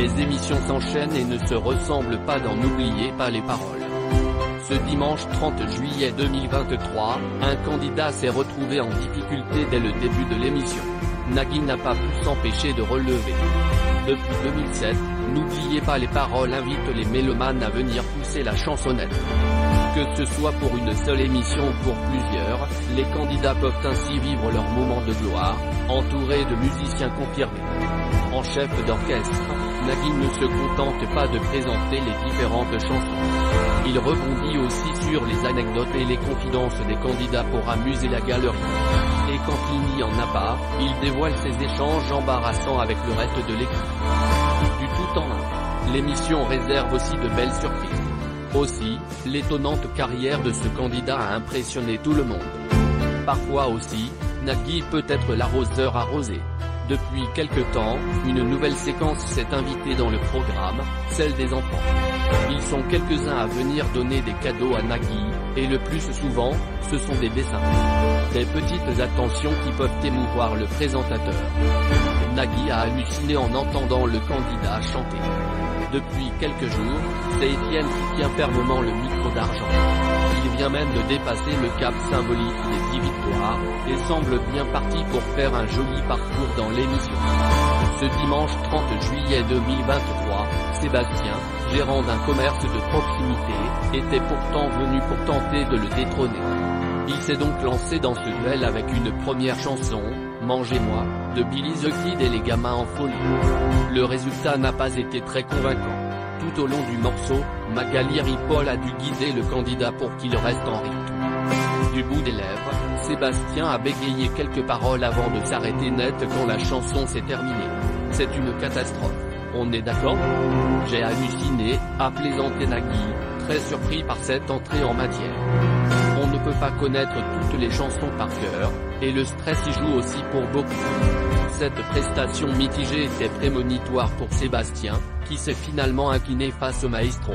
Les émissions s'enchaînent et ne se ressemblent pas, dans N'oubliez pas les paroles. Ce dimanche 30 juillet 2023, un candidat s'est retrouvé en difficulté dès le début de l'émission. Nagui n'a pas pu s'empêcher de relever. Depuis 2007, N'oubliez pas les paroles invite les mélomanes à venir pousser la chansonnette. Que ce soit pour une seule émission ou pour plusieurs, les candidats peuvent ainsi vivre leur moment de gloire, entourés de musiciens confirmés. En chef d'orchestre, Nagui ne se contente pas de présenter les différentes chansons. Il rebondit aussi sur les anecdotes et les confidences des candidats pour amuser la galerie. Et quand il n'y en a pas, il dévoile ses échanges embarrassants avec le reste de l'équipe. Du tout en un, l'émission réserve aussi de belles surprises. Aussi, l'étonnante carrière de ce candidat a impressionné tout le monde. Parfois aussi, Nagui peut être l'arroseur arrosé. Depuis quelque temps, une nouvelle séquence s'est invitée dans le programme, celle des enfants. Ils sont quelques-uns à venir donner des cadeaux à Nagui, et le plus souvent, ce sont des dessins. Des petites attentions qui peuvent émouvoir le présentateur. Nagui a halluciné en entendant le candidat chanter. Depuis quelques jours, c'est Étienne qui tient fermement le micro d'argent. Il vient même de dépasser le cap symbolique des 10 victoires, et semble bien parti pour faire un joli parcours dans l'émission. Ce dimanche 30 juillet 2023, Sébastien, gérant d'un commerce de proximité, était pourtant venu pour tenter de le détrôner. Il s'est donc lancé dans ce duel avec une première chanson, Mangez-moi, de Billy the Kid et les gamins en folie. Le résultat n'a pas été très convaincant. Tout au long du morceau, Magali Ripoll a dû guider le candidat pour qu'il reste en rythme. Du bout des lèvres, Sébastien a bégayé quelques paroles avant de s'arrêter net quand la chanson s'est terminée. C'est une catastrophe. On est d'accord? J'ai halluciné, a plaisanté Nagui, très surpris par cette entrée en matière. On ne peut pas connaître toutes les chansons par cœur, et le stress y joue aussi pour beaucoup. Cette prestation mitigée était prémonitoire pour Sébastien, qui s'est finalement incliné face au maestro.